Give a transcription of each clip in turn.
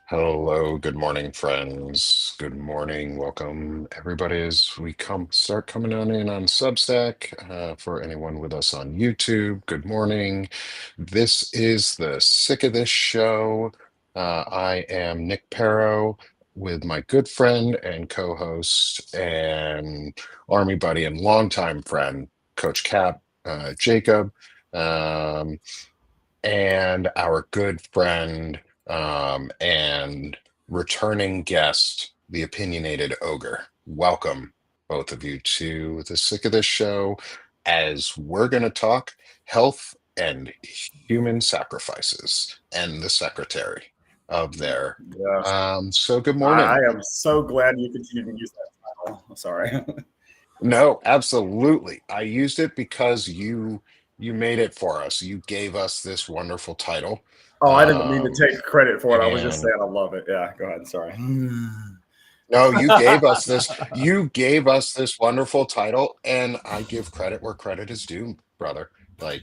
Hello, good morning, friends. Good morning. Welcome, everybody, as we start coming on in on Substack. For anyone with us on YouTube, good morning. This is the Sick of This Show. I am Nick Paro with my good friend and co-host and army buddy and longtime friend, Coach Cap, Jacob. Um, and our good friend and returning guest, the Opinionated Ogre. Welcome, both of you, to the Sick of This Show, as we're going to talk health and human sacrifices and the secretary of there. Yes. So, good I morning. am so glad you continue to use that title. Sorry. No, absolutely. I used it because you made it for us. You gave us this wonderful title. Oh, I didn't mean to Um, take credit for it. I was just and saying I love it. Yeah, go ahead. Sorry. no, you gave us this wonderful title, and I give credit where credit is due, brother. Like,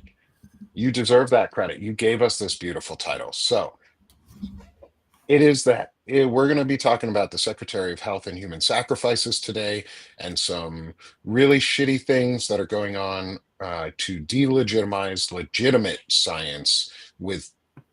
you deserve that credit. You gave us this beautiful title. So it is that. We're going to be talking about the Secretary of Health and Human Sacrifices today and some really shitty things that are going on to delegitimize legitimate science with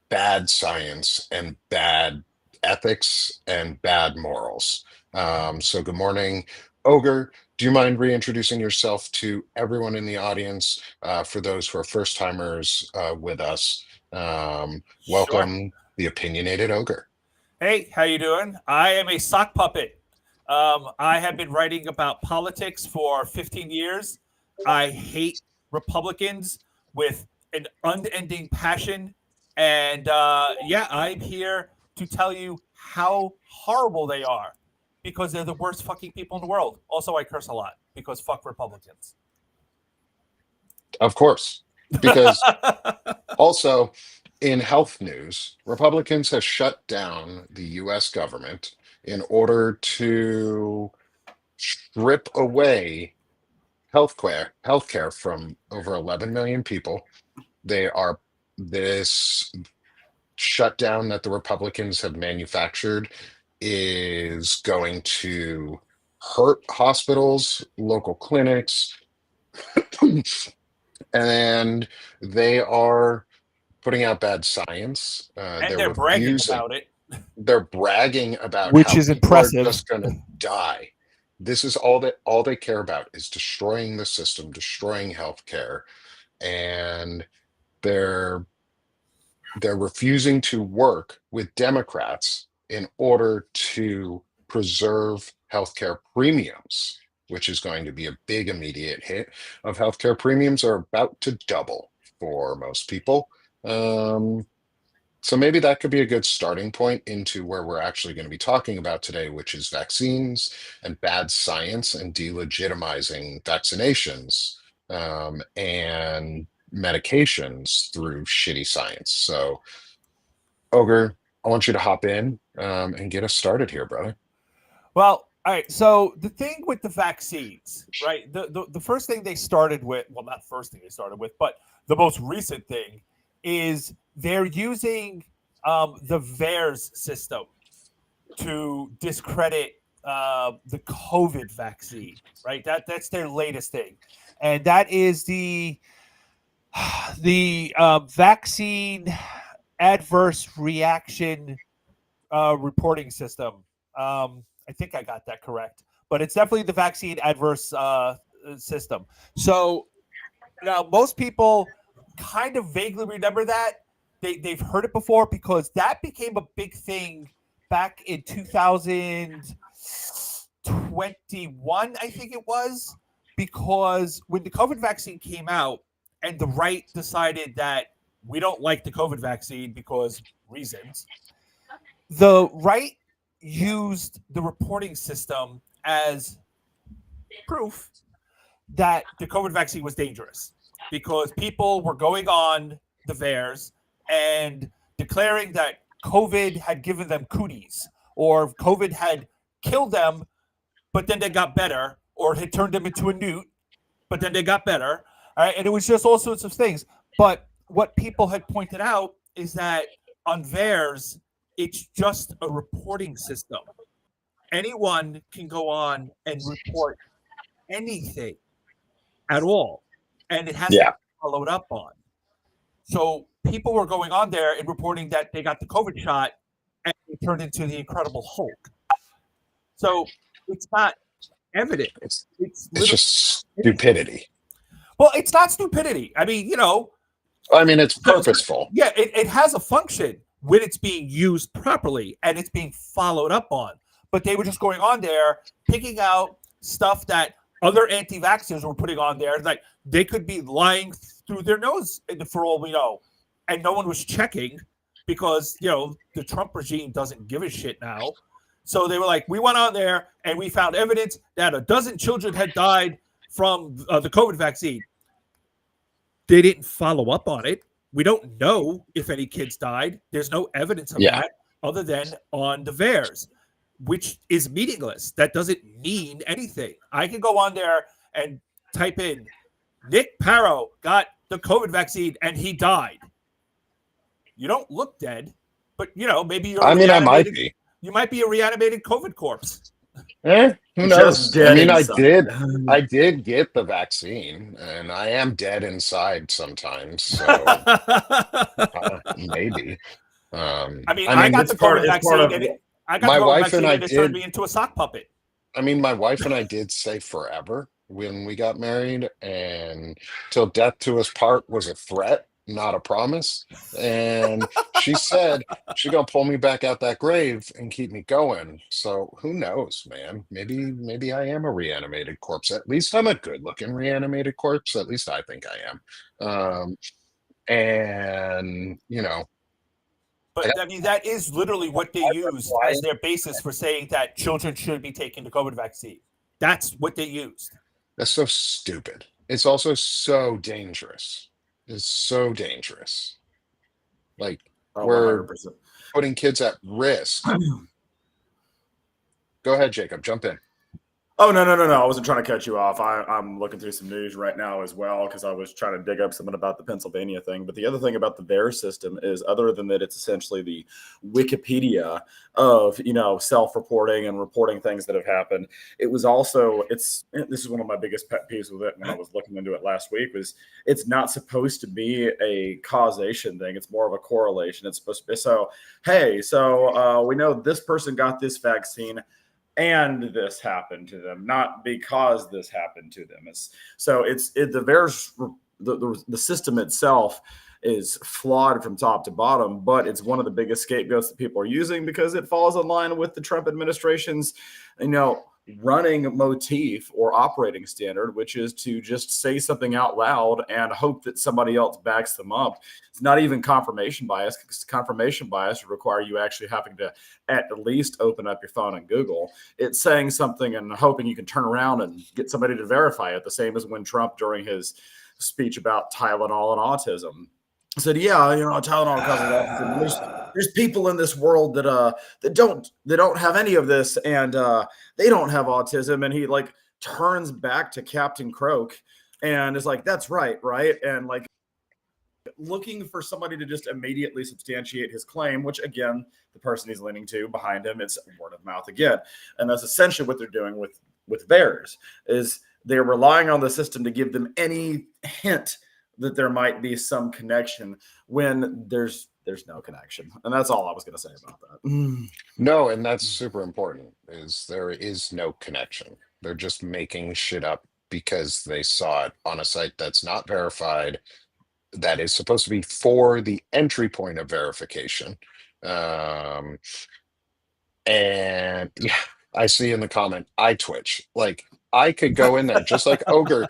bad science and bad ethics and bad morals. So, good morning, Ogre. Do you mind reintroducing yourself to everyone in the audience for those who are first timers with us? Sure. Welcome, the Opinionated Ogre. Hey, how you doing? I am a sock puppet. I have been writing about politics for 15 years. I hate Republicans with an unending passion, and yeah, I'm here to tell you how horrible they are because they're the worst fucking people in the world. Also, I curse a lot because fuck Republicans. Of course, because also in health news, Republicans have shut down the US government in order to strip away healthcare from over 11 million people. They are this shutdown that the Republicans have manufactured is going to hurt hospitals, local clinics, and they are putting out bad science. And They're they're bragging refusing. about it. They're bragging about Which how is people are impressive. just going to die. This is all they care about is destroying the system, destroying healthcare, and they're they're refusing to work with Democrats in order to preserve healthcare premiums, which is going to be a big immediate hit of healthcare premiums are about to double for most people. Um, so maybe that could be a good starting point into where we're actually going to be talking about today, which is vaccines and bad science and delegitimizing vaccinations and medications through shitty science. So, Ogre, I want you to hop in and get us started here, brother. Well, all right. So the thing with the vaccines, right? The first thing they started with, well, not first thing they started with, but the most recent thing is they're using the VAERS system to discredit the COVID vaccine, right? That's their latest thing, and that is the vaccine adverse reaction reporting system. I think I got that correct, but it's definitely the vaccine adverse system. So now most people kind of vaguely remember that. They've heard it before because that became a big thing back in 2021, I think it was, because when the COVID vaccine came out and the right decided that we don't like the COVID vaccine because reasons, the right used the reporting system as proof that the COVID vaccine was dangerous because people were going on the VAERS and declaring that COVID had given them cooties or COVID had killed them, but then they got better, or had turned them into a newt, but then they got better. All right? And it was just all sorts of things. But what people had pointed out is that on VAERS, it's just a reporting system. Anyone can go on and report anything at all, and it has to be followed up on. So people were going on there and reporting that they got the COVID shot and it turned into the Incredible Hulk. So it's not evident. It's It's just stupidity. Well, it's not stupidity. I mean, I mean, it's purposeful. Yeah, it has a function when it's being used properly and it's being followed up on. But they were just going on there, picking out stuff that other anti-vaxxers were putting on there. Like they could be lying through their nose for all we know. And no one was checking because, the Trump regime doesn't give a shit now. So they were like, we went on there and we found evidence that a dozen children had died from the COVID vaccine. They didn't follow up on it. We don't know if any kids died. There's no evidence of that other than on the VAERS, which is meaningless. That doesn't mean anything. I can go on there and type in, Nick Paro got the COVID vaccine and he died. You don't look dead, but, maybe you're I might be. You might be a reanimated COVID corpse. Who knows? I mean, I did get the vaccine, and I am dead inside sometimes. So maybe. I got the COVID vaccine, and my wife and I turned me into a sock puppet. I mean, my wife and I did say forever when we got married, and till death to us part was a threat, not a promise. And she said she's gonna pull me back out that grave and keep me going. So who knows, man? Maybe I am a reanimated corpse. At least I'm a good looking reanimated corpse. At least I think I am. And but I mean, that is literally what they use as their basis for saying that children should be taking the COVID vaccine. That's what they used. That's so stupid. It's also so dangerous. It's so dangerous. Like, we're 100%. putting kids at risk. Go ahead, Jacob. Jump in. Oh, no. I wasn't trying to cut you off. I'm looking through some news right now as well because I was trying to dig up something about the Pennsylvania thing. But the other thing about the VAERS system is, other than that, it's essentially the Wikipedia of, self-reporting and reporting things that have happened. It was also, this is one of my biggest pet peeves with it when I was looking into it last week, was it's not supposed to be a causation thing. It's more of a correlation. It's supposed to be, we know this person got this vaccine and this happened to them, not because this happened to them. The VAERS, the system itself is flawed from top to bottom, but it's one of the biggest scapegoats that people are using because it falls in line with the Trump administration's, running motif or operating standard, which is to just say something out loud and hope that somebody else backs them up. It's not even confirmation bias, because confirmation bias would require you actually having to at least open up your phone and Google. It's saying something and hoping you can turn around and get somebody to verify it. The same as when Trump, during his speech about Tylenol and autism, said, Tylenol causes autism. There's people in this world that don't have any of this, and they don't have autism. And he turns back to Captain Croak and is like, that's right, and looking for somebody to just immediately substantiate his claim, which again, the person he's leaning to behind him, it's word of mouth again. And that's essentially what they're doing with VAERS, is they're relying on the system to give them any hint that there might be some connection when there's no connection. And that's all I was going to say about that. No, and that's super important, is there is no connection. They're just making shit up because they saw it on a site that's not verified, that is supposed to be for the entry point of verification. And yeah, I see in the comment, I twitch. I could go in there just like Ogre,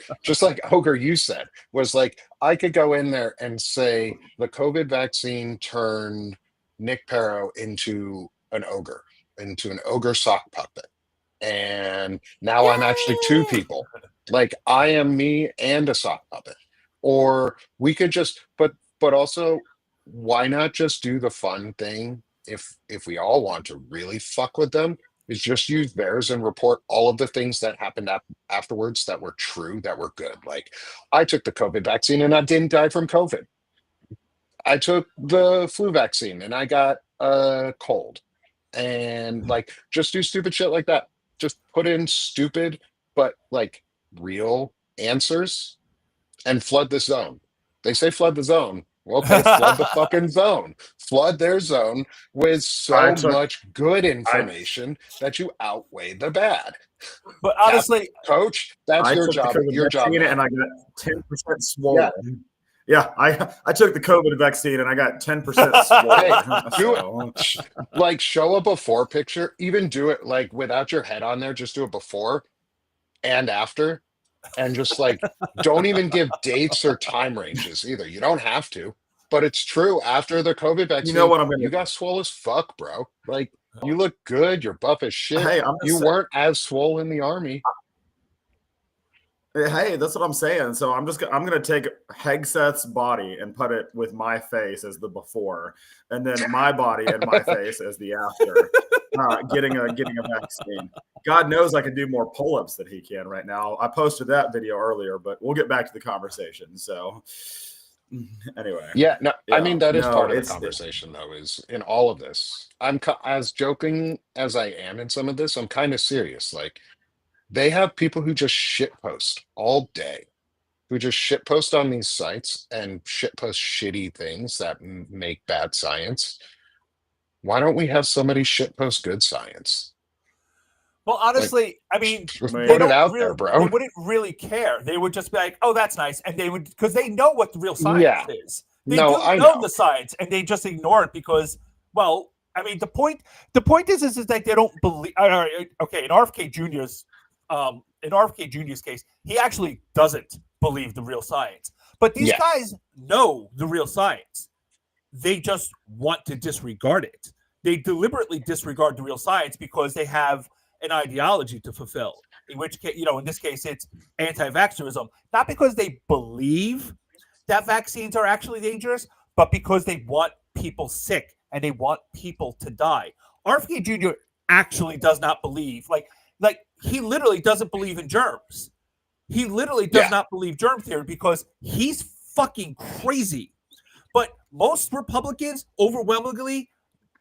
you said, was I could go in there and say the COVID vaccine turned Nick Paro into an ogre sock puppet. And now I'm actually two people. I am me and a sock puppet. Or we could just, but also, why not just do the fun thing if we all want to really fuck with them? Is just use VAERS and report all of the things that happened afterwards that were true, that were good. I took the COVID vaccine and I didn't die from COVID. I took the flu vaccine and I got a cold, and like just do stupid shit like that. Just put in stupid but like real answers and flood the zone. They say flood the zone. Well, okay, flood the fucking zone. Flood their zone with I so took much good I information that you outweigh the bad. But Cap honestly, coach, that's I your took the job. COVID Your job vaccine now. and I got 10% Yeah. swollen. Yeah, I took the COVID vaccine and I got 10% swollen. Do So it. Like show a before picture. Even do it like without your head on there. Just do it before and after, and just like don't even give dates or time ranges either. You don't have to, but it's true. After the COVID you know vaccine, what I'm gonna you got swole as fuck, bro. Like you look good. You're buff as shit. hey, I'm You just weren't as swole in the army. hey, that's what I'm saying. So I'm gonna take Hegseth's body and put it with my face as the before, and then my body and my face as the after. Getting a vaccine. God knows I can do more pull-ups than he can right now. I posted that video earlier, but we'll get back to the conversation. So anyway, Yeah, no, I yeah, mean that is no, part of the conversation, though. Is in all of this, as joking as I am in some of this, I'm kind of serious. Like they have people who just shit post all day, who just shit post on these sites and shit post shitty things that make bad science. Why don't we have somebody shit post good science? well, Like, honestly, I mean, I they put mean, it don't out there, really, they bro. wouldn't really care. They would just be like, "Oh, that's nice," and they would because they know what the real science Yeah, is. They no, do I know the know. science, and they just ignore it because, well, I mean, the point is that they don't believe. Okay, in RFK Junior's case, he actually doesn't believe the real science. But these Yeah, guys know the real science. They just want to disregard it. They deliberately disregard the real science because they have an ideology to fulfill. In which case, in this case, it's anti-vaxxerism, not because they believe that vaccines are actually dangerous, but because they want people sick and they want people to die. RFK Jr. actually does not believe, like he literally doesn't believe in germs. He literally does yeah, not believe germ theory because he's fucking crazy. But most Republicans overwhelmingly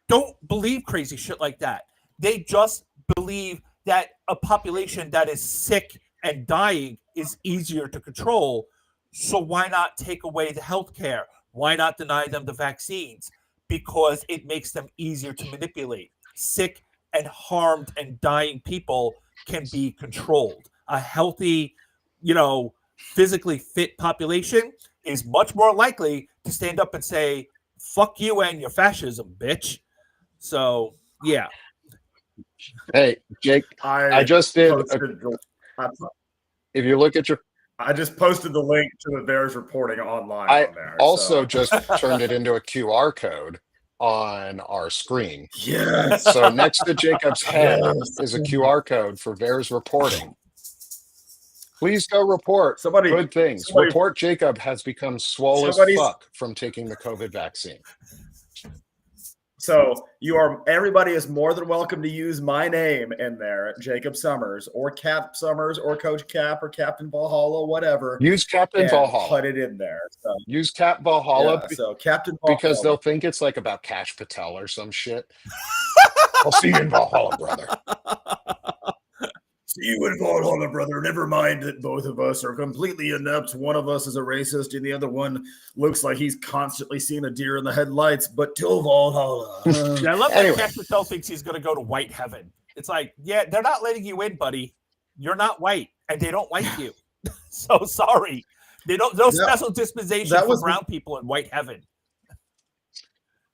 don't believe crazy shit like that. They just believe that a population that is sick and dying is easier to control. So why not take away the health care? Why not deny them the vaccines? Because it makes them easier to manipulate. Sick and harmed and dying people can be controlled. A healthy, physically fit population is much more likely to stand up and say, fuck you and your fascism, bitch. So, yeah. hey, Jake, I I just did. posted. I, If you look at your, I just posted the link to the Bears reporting online I on there. also So just turned it into a QR code on our screen. yes, So next to Jacob's head yes. is a QR code for VAERS reporting. Please go report Somebody, good things. somebody, Report Jacob has become swole as somebody's. fuck from taking the COVID vaccine. So everybody is more than welcome to use my name in there, Jacob Summers or Cap Summers or Coach Cap or Captain Valhalla, whatever, Use Captain and Valhalla. put it in there. So Use Cap Valhalla yeah, so Captain because Valhalla. they'll think it's like about Cash Patel or some shit. I'll see you in Valhalla, brother. See you in Valhalla, brother. Never mind that both of us are completely inept. One of us is a racist, and the other one looks like he's constantly seeing a deer in the headlights. But till Valhalla. Yeah, I love that Anyway. Cash Patel thinks he's going to go to white heaven. It's like, yeah, they're not letting you in, buddy. You're not white, and they don't like you. So sorry. They don't. No special dispensation that for was brown people in white heaven.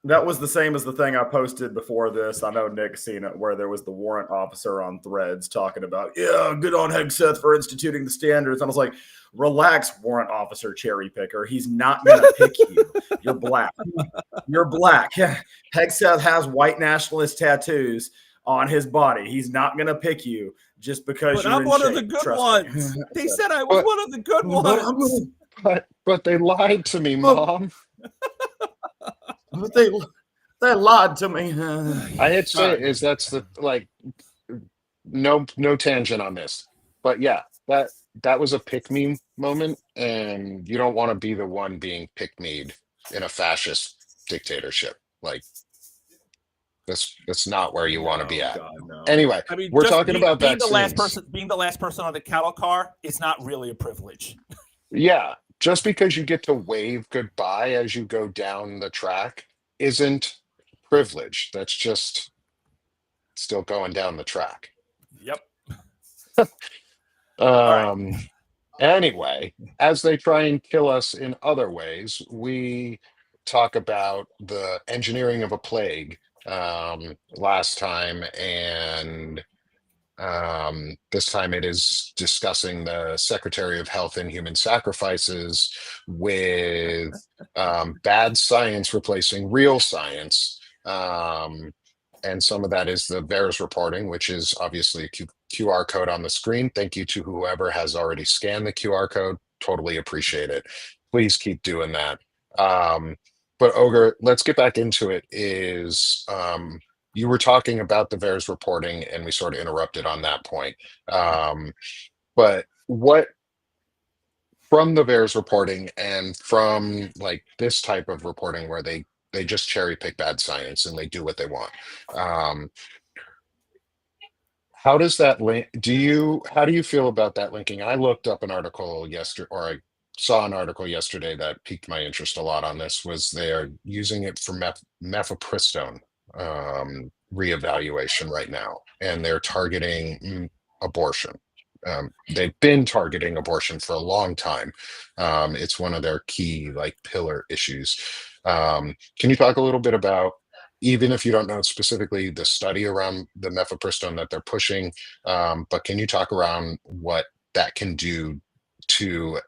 That was the same as the thing I posted before this. I know Nick's seen it, where there was the warrant officer on Threads talking about, yeah, good on Hegseth for instituting the standards. I was like, relax, warrant officer cherry picker. He's not going to pick you. You're black. You're black. Hegseth has white nationalist tattoos on his body. He's not going to pick you just because But you're I'm in one shape. of the good Trust ones. me. They said I was one of the good ones. But they lied to me, Mom. But they lied to me. I hate to say it, is that's the like no tangent on this. But yeah, that was a pick me moment, and you don't want to be the one being pick me'd in a fascist dictatorship. Like That's not where you want to be No, at. God, no. Anyway, I mean, we're just talking about being the vaccines. last person on the cattle car is not really a privilege. Yeah, just because you get to wave goodbye as you go down the track isn't privilege. That's just still going down the track. Yep. All right. Um, Anyway, as they try and kill us in other ways, we talk about the engineering of a plague last time, and this time it is discussing the Secretary of Health and Human Sacrifices with bad science replacing real science. And some of that is the VAERS reporting, which is obviously a QR code on the screen. Thank you to whoever has already scanned the QR code. Totally appreciate it. Please keep doing that. But Ogre, let's get back into it. You were talking about the VAERS reporting, and we sort of interrupted on that point. But what from the VAERS reporting and from like this type of reporting where they just cherry pick bad science and they do what they want. Um, how does that link? How do you feel about that linking? I looked up an article yesterday, or I saw an article yesterday that piqued my interest a lot on this. Was they're using it for mifepristone reevaluation right now, and they're targeting abortion. They've been targeting abortion for a long time. It's one of their key like pillar issues. Can you talk a little bit about, even if you don't know specifically the study around the mifepristone that they're pushing, but can you talk around what that can do to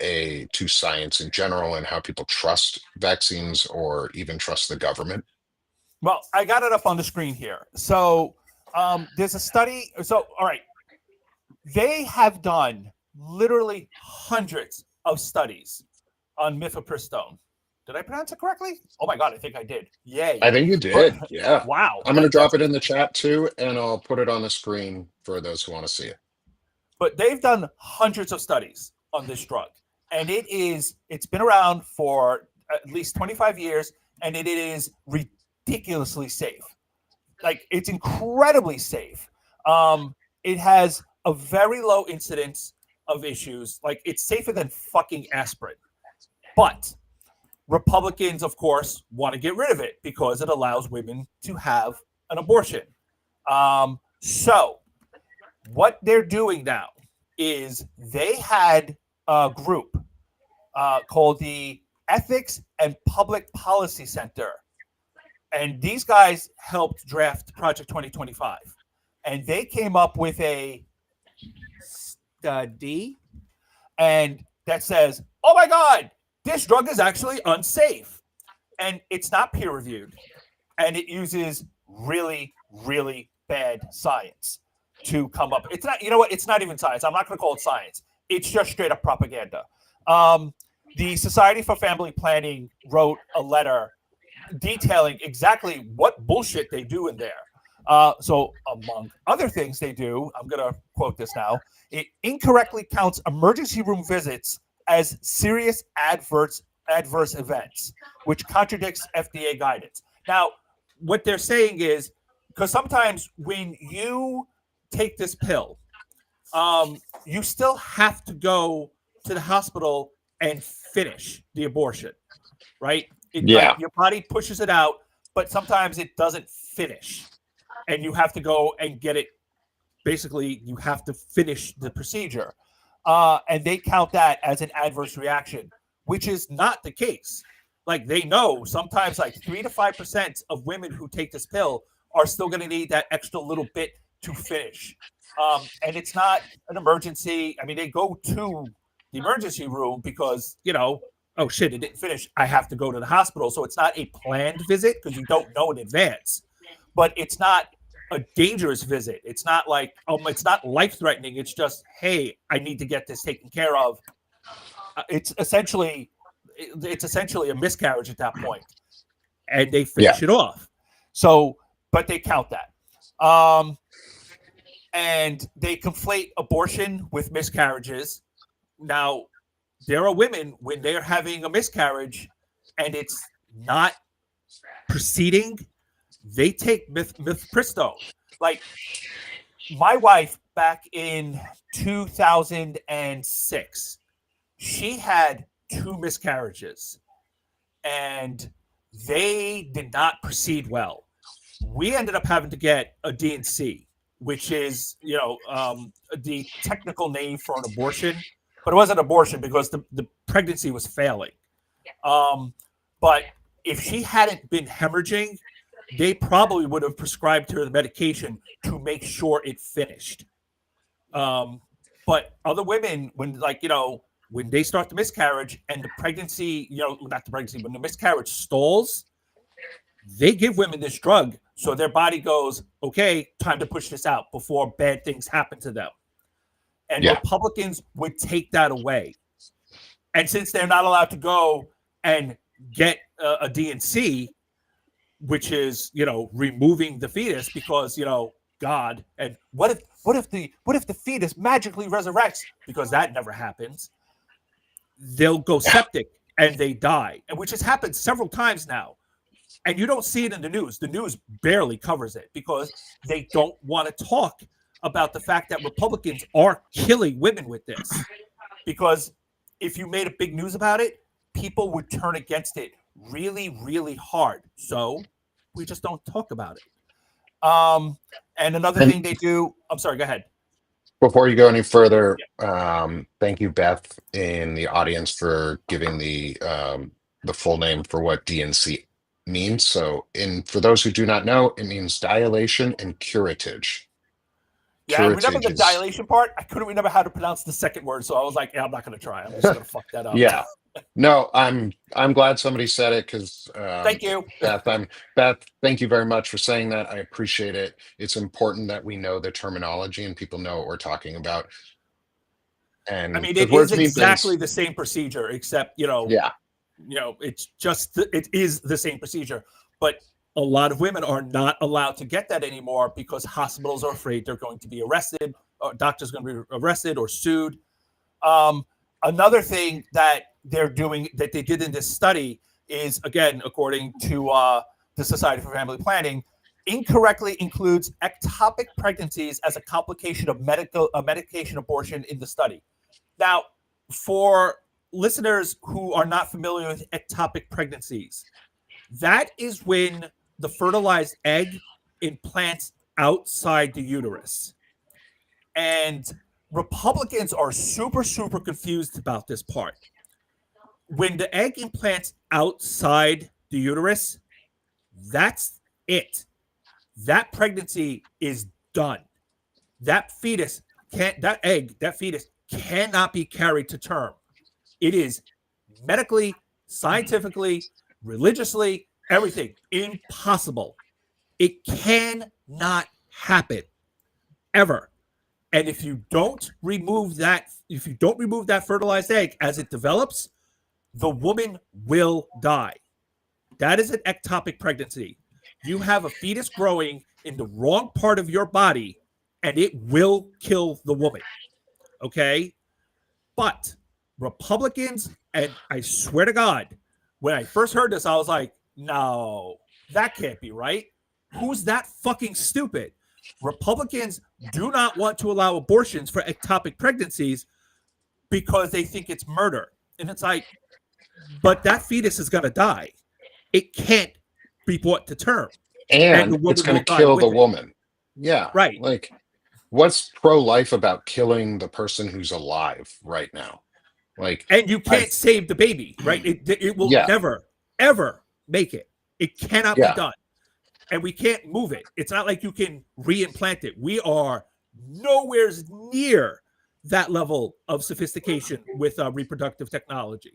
science in general and how people trust vaccines or even trust the government? Well, I got it up on the screen here. So there's a study. So, all right. They have done literally hundreds of studies on mifepristone. Did I pronounce it correctly? Oh my God, I think I did. Yay. I think you But did. Yeah. wow. I'm going to drop it in the chat too, and I'll put it on the screen for those who want to see it. But they've done hundreds of studies on this drug. And it's been around for at least 25 years, and it is ridiculously safe. Like, it's incredibly safe. It has a very low incidence of issues. Like, it's safer than fucking aspirin. But Republicans, of course, want to get rid of it because it allows women to have an abortion. So what they're doing now is they had a group called the Ethics and Public Policy Center. And these guys helped draft Project 2025. And they came up with a study and that says, oh my God, this drug is actually unsafe. And it's not peer reviewed. And it uses really, really bad science to come up. It's not, you know what? It's not even science. I'm not going to call it science. It's just straight up propaganda. The Society for Family Planning wrote a letter detailing exactly what bullshit they do in there. So among other things they do, I'm going to quote this now, it incorrectly counts emergency room visits as serious adverse events, which contradicts FDA guidance. Now, what they're saying is, because sometimes when you take this pill, you still have to go to the hospital and finish the abortion, right? Yeah. Like, your body pushes it out, but sometimes it doesn't finish. And you have to go and get it. Basically, you have to finish the procedure. And they count that as an adverse reaction, which is not the case. Like, they know sometimes like 3 to 5% of women who take this pill are still going to need that extra little bit to finish. And it's not an emergency. I mean, they go to the emergency room because, oh shit, it didn't finish. I have to go to the hospital. So it's not a planned visit because you don't know in advance. But it's not a dangerous visit. It's not like, it's not life-threatening. It's just, hey, I need to get this taken care of. It's essentially a miscarriage at that point, and they finish it off. So, but they count that, and they conflate abortion with miscarriages. Now, there are women when they're having a miscarriage, and it's not proceeding they take mifepristone. Like my wife back in 2006, she had 2 miscarriages and they did not proceed well. We ended up having to get a D&C, which is, the technical name for an abortion, but it wasn't an abortion because the pregnancy was failing. But if she hadn't been hemorrhaging, they probably would have prescribed her the medication to make sure it finished. But other women, when when they start the miscarriage and the pregnancy, not the pregnancy, when the miscarriage stalls, they give women this drug so their body goes, okay, time to push this out before bad things happen to them. And Republicans would take that away. And since they're not allowed to go and get a D&C, which is, removing the fetus because, God, and what if the fetus magically resurrects, because that never happens. They'll go septic and they die, and which has happened several times now. And you don't see it in the news. The news barely covers it because they don't want to talk about the fact that Republicans are killing women with this. Because if you made a big news about it, people would turn against it really, really hard. So we just don't talk about it. And another thing they do, I'm sorry, go ahead. Before you go any further, thank you, Beth, in the audience for giving the full name for what DNC means. So, for those who do not know, it means dilation and curettage. Yeah, I remember the dilation part. I couldn't remember how to pronounce the second word, so I was like, I'm not going to try. I'm just going to fuck that up. Yeah. No, I'm glad somebody said it because thank you, Beth. Beth, thank you very much for saying that. I appreciate it. It's important that we know the terminology and people know what we're talking about. And I mean, it is exactly the same procedure, except it's just it is the same procedure, but a lot of women are not allowed to get that anymore because hospitals are afraid they're going to be arrested, or doctors are going to be arrested or sued. Another thing that they're doing, that they did in this study, is, again, according to the Society for Family Planning, incorrectly includes ectopic pregnancies as a complication of medication abortion in the study. Now, for listeners who are not familiar with ectopic pregnancies, that is when the fertilized egg implants outside the uterus. And Republicans are super, super confused about this part. When the egg implants outside the uterus, that's it. That pregnancy is done. That fetus cannot be carried to term. It is medically, scientifically, religiously, everything impossible. It cannot happen ever. And if you don't remove that fertilized egg as it develops, the woman will die. That is an ectopic pregnancy. You have a fetus growing in the wrong part of your body, and it will kill the woman. Okay? But Republicans, and I swear to God, when I first heard this, I was like, no, that can't be right. Who's that fucking stupid? Republicans do not want to allow abortions for ectopic pregnancies because they think it's murder. And it's like, but that fetus is going to die. It can't be brought to term. And it's going to kill the woman. Yeah. Right. Like, what's pro-life about killing the person who's alive right now? Like, and you can't save the baby, right? It will never, ever make it. It cannot be done. And we can't move it. It's not like you can reimplant it. We are nowhere near that level of sophistication with reproductive technology.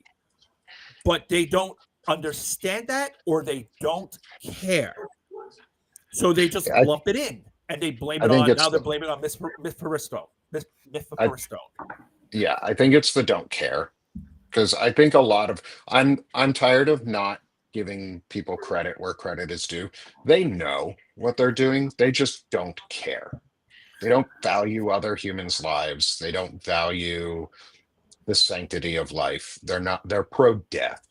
But they don't understand that, or they don't care. So they just lump it in, and they blame it on, now they're blaming it on mifepristone. Yeah, I think it's the don't care. Because I think a lot of, I'm tired of not giving people credit where credit is due. They know what they're doing. They just don't care. They don't value other humans' lives. They don't value the sanctity of life. They're pro-death.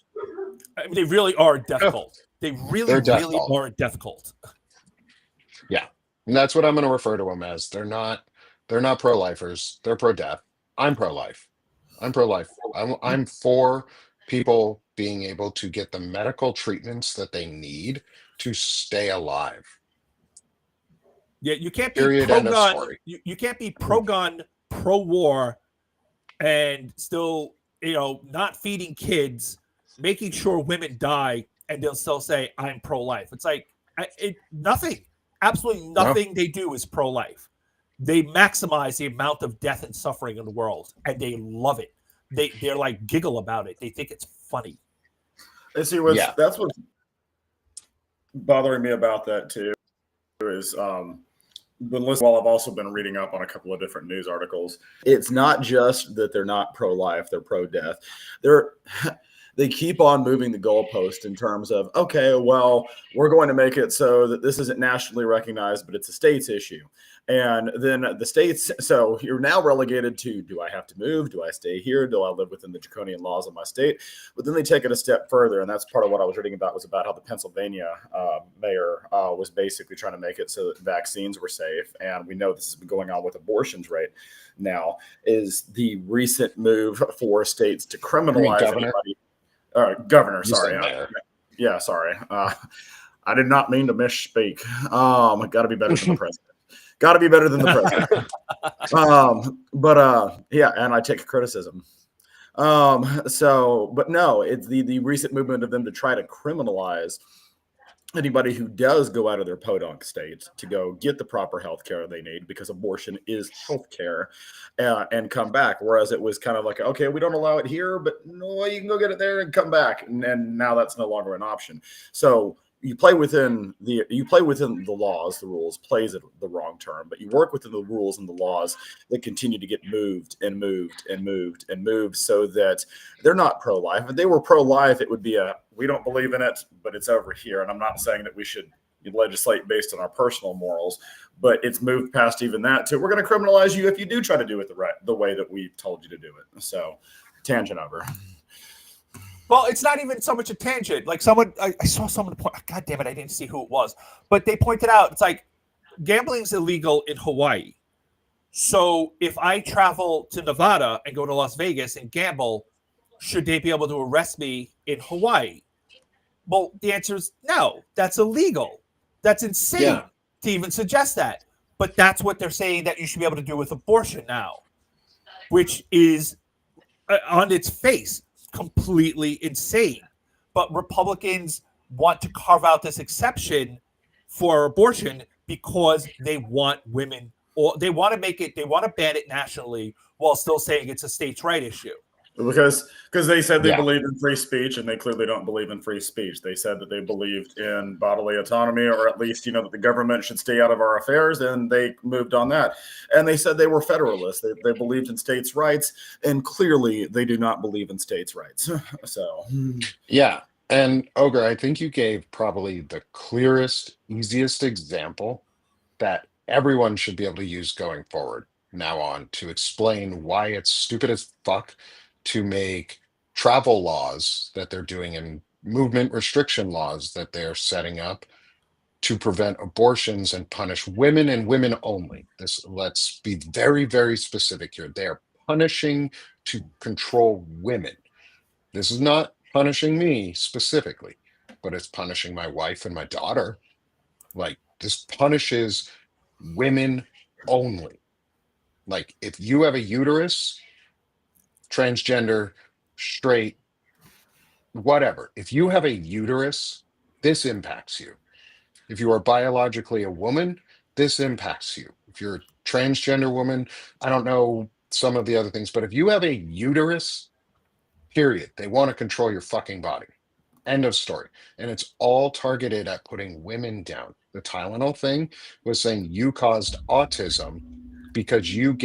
I mean, they really are a death cult. They really, really are a death cult. Yeah. And that's what I'm going to refer to them as. They're not pro-lifers. They're pro-death. I'm pro-life. I'm pro-life. I'm for people being able to get the medical treatments that they need to stay alive. Yeah, you can't be Period. pro End of gun. story. You can't be pro gun, pro war, and still, not feeding kids, making sure women die, and they'll still say I'm pro life. It's like nothing, absolutely No. nothing they do is pro life. They maximize the amount of death and suffering in the world, and they love it. They're like giggle about it. They think it's funny. And see, Yeah. that's what's bothering me about that too is been listening while I've also been reading up on a couple of different news articles. It's not just that they're not pro-life, they're pro-death. They keep on moving the goalpost in terms of, okay, well, we're going to make it so that this isn't nationally recognized, but it's a state's issue. And then the states, so you're now relegated to, do I have to move? Do I stay here? Do I live within the draconian laws of my state? But then they take it a step further. And that's part of what I was reading about, was about how the Pennsylvania mayor was basically trying to make it so that vaccines were safe. And we know this has been going on with abortions right now, is the recent move for states to criminalize governor? anybody. Governor, You sorry. said mayor. Yeah, sorry. I did not mean to misspeak. Got to be better than the president. Got to be better than the president. Yeah, and I take criticism. But no, it's the recent movement of them to try to criminalize anybody who does go out of their podunk state to go get the proper health care they need, because abortion is health care, and come back. Whereas it was kind of like, okay, we don't allow it here, but no, you can go get it there and come back. And now that's no longer an option. So you play within the laws, the rules. Plays it the wrong term, but you work within the rules and the laws that continue to get moved and moved and moved and moved, so that they're not pro-life. If they were pro-life, it would be we don't believe in it, but it's over here. And I'm not saying that we should legislate based on our personal morals, but it's moved past even that to, we're going to criminalize you if you do try to do it the way that we told you to do it. So, tangent over. Well, it's not even so much a tangent. Like I saw someone point. God damn it, I didn't see who it was, but they pointed out it's like gambling's illegal in Hawaii. So if I travel to Nevada and go to Las Vegas and gamble, should they be able to arrest me in Hawaii? Well, the answer is no. That's illegal. That's insane to even suggest that. But that's what they're saying that you should be able to do with abortion now, which is on its face completely insane. But Republicans want to carve out this exception for abortion because they want women, or they want to ban it nationally while still saying it's a states' right issue. Because they said they believed in free speech, and they clearly don't believe in free speech. They said that they believed in bodily autonomy, or at least, that the government should stay out of our affairs, and they moved on that. And they said they were federalists. They believed in states' rights, and clearly they do not believe in states' rights. So, Yeah. And Ogre, I think you gave probably the clearest, easiest example that everyone should be able to use going forward now on, to explain why it's stupid as fuck to make travel laws that they're doing and movement restriction laws that they're setting up to prevent abortions and punish women, and women only. Let's be very, very specific here. They're punishing to control women. This is not punishing me specifically, but it's punishing my wife and my daughter. Like, this punishes women only. Like, if you have a uterus, transgender, straight, whatever, if you have a uterus, this impacts you. If you are biologically a woman, this impacts you. If you're a transgender woman, I don't know some of the other things, but if you have a uterus, period, they want to control your fucking body. End of story. And it's all targeted at putting women down. The Tylenol thing was saying you caused autism because you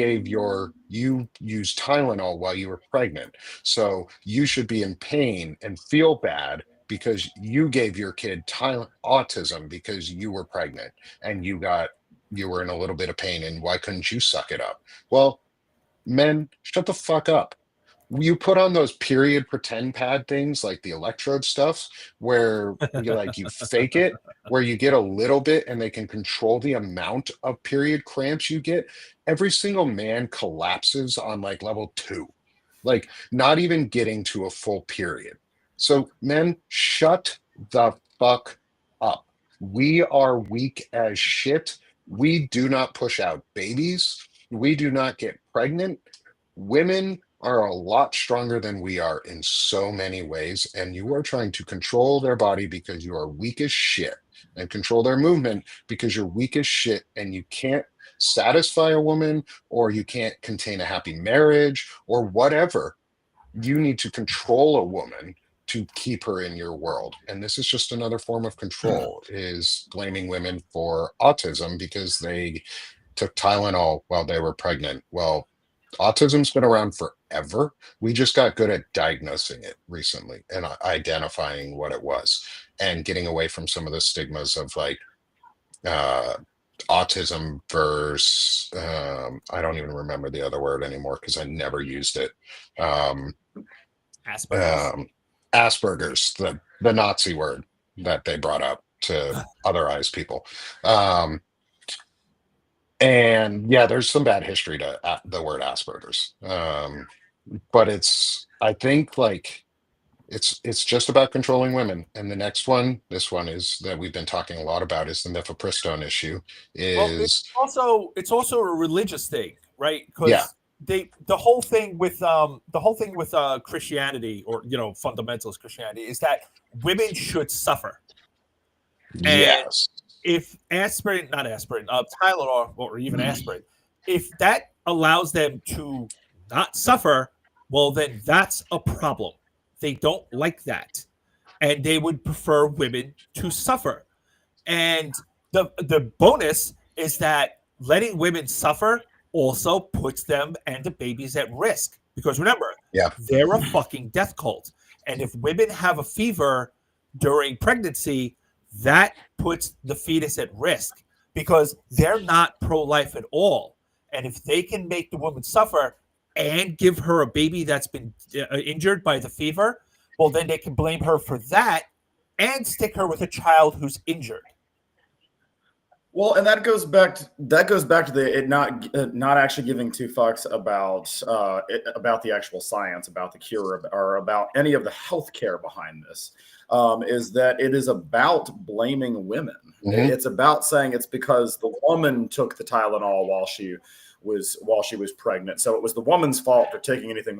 used Tylenol while you were pregnant. So you should be in pain and feel bad because you gave your kid autism because you were pregnant and you were in a little bit of pain, and why couldn't you suck it up? Well, men, shut the fuck up. you put on those period pretend pad things like the electrode stuff where you fake it, where you get a little bit and they can control the amount of period cramps you get. Every single man collapses on like level 2, like not even getting to a full period. So men, shut the fuck up. We are weak as shit. We do not push out babies. We do not get pregnant. Women are a lot stronger than we are in so many ways, and you are trying to control their body because you are weak as shit, and control their movement because you're weak as shit, and you can't satisfy a woman, or you can't contain a happy marriage, or whatever. You need to control a woman to keep her in your world. And this is just another form of control, is blaming women for autism because they took Tylenol while they were pregnant. Well, autism's been around forever. We just got good at diagnosing it recently and identifying what it was, and getting away from some of the stigmas of like uh, autism versus I don't even remember the other word anymore because I never used it. Um, Asperger's. um, Asperger's, the Nazi word that they brought up to otherize people. Um, and yeah, there's some bad history to the word Asperger's. But I think like it's just about controlling women. And the next one, this one is that we've been talking a lot about, is the mifepristone issue. Well, Is it's also a religious thing, right? Yeah, Because the whole thing with Christianity, or fundamentalist Christianity, is that women should suffer. And yes, if aspirin, not aspirin, Tylenol, or even aspirin, if that allows them to not suffer, well, then that's a problem. They don't like that, and they would prefer women to suffer. And the bonus is that letting women suffer also puts them and the babies at risk. Because remember, yeah. they're a fucking death cult. And if women have a fever during pregnancy, that puts the fetus at risk because they're not pro life at all. And if they can make the woman suffer and give her a baby that's been injured by the fever, well, then they can blame her for that and stick her with a child who's injured. Well, and that goes back to the it not actually giving two fucks about the actual science, about the cure, or about any of the healthcare behind this. Is that it is about blaming women. Mhm. It's about saying it's because the woman took the Tylenol while she was pregnant, so it was the woman's fault for taking anything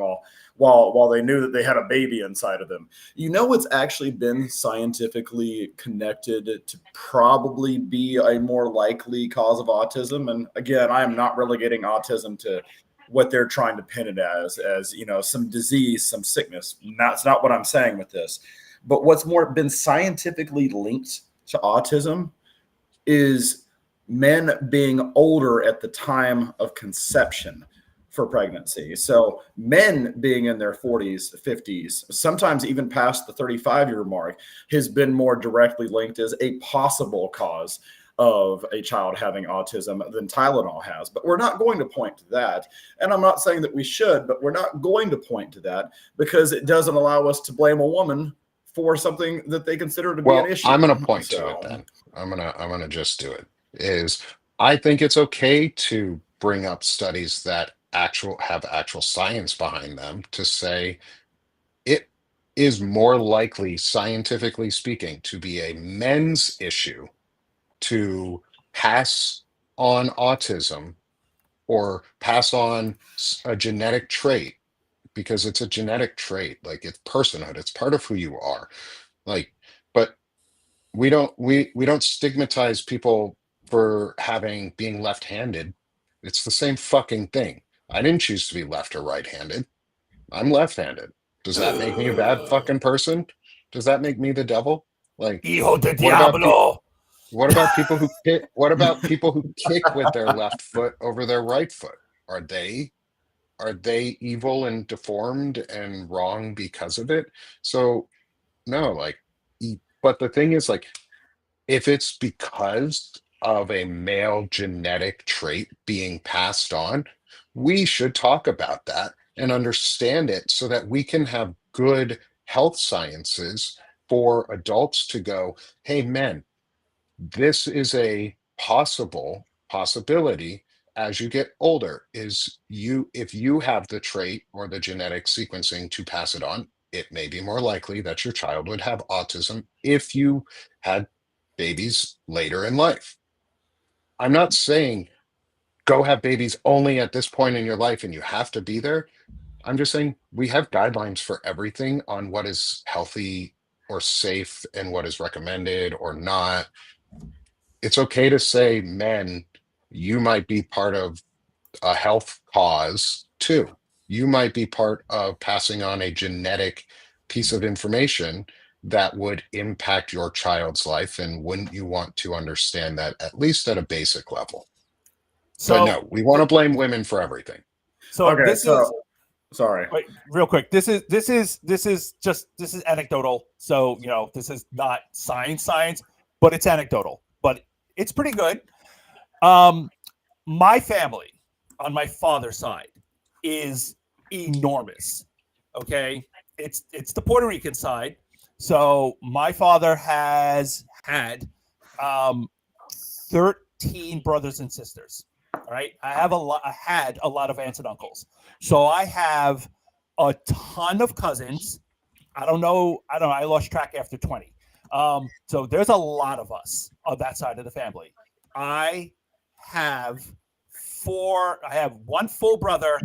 while they knew that they had a baby inside of them. You know, it's actually been scientifically connected to probably be a more likely cause of autism. And again, I am not relegating autism to what they're trying to pin it as some disease, some sickness. That's not what I'm saying with this. But what's more been scientifically linked to autism is men being older at the time of conception for pregnancy. So men being in their 40s, 50s, sometimes even past the 35-year mark, has been more directly linked as a possible cause of a child having autism than Tylenol has. But we're not going to point to that. And I'm not saying that we should, but we're not going to point to that because it doesn't allow us to blame a woman for something that they consider to be an Well, issue. I'm going to point to it So then. I'm gonna just do it. Is I think it's okay to bring up studies that have actual science behind them to say it is more likely, scientifically speaking, to be a men's issue to pass on autism, or pass on a genetic trait, because it's a genetic trait, like it's personhood, it's part of who you are. Like, but we don't stigmatize people for being left-handed. It's the same fucking thing. I didn't choose to be left or right-handed. I'm left-handed. Does that make me a bad fucking person? Does that make me the devil? Like, Hijo de what about people? Diablo. What about people who kick? What about people who kick with their left foot over their right foot? Are they evil and deformed and wrong because of it? So no, like, but the thing is, like, if it's because of a male genetic trait being passed on, we should talk about that and understand it so that we can have good health sciences for adults to go, hey, men, this is a possibility as you get older. Is you if you have the trait or the genetic sequencing to pass it on, it may be more likely that your child would have autism if you had babies later in life. I'm not saying go have babies only at this point in your life and you have to be there. I'm just saying we have guidelines for everything on what is healthy or safe and what is recommended or not. It's okay to say, men, you might be part of a health cause too. You might be part of passing on a genetic piece of information that would impact your child's life. And wouldn't you want to understand that at least at a basic level? But So, no, we want to blame women for everything. so Okay, this is sorry. wait, real quick. This is anecdotal. So this is not science, but it's anecdotal. But it's pretty good. My family on my father's side is enormous. Okay, it's the Puerto Rican side. So my father has had 13 brothers and sisters. All right, I had a lot of aunts and uncles. So I have a ton of cousins. I don't know. I lost track after 20. So there's a lot of us on that side of the family. I have one full brother,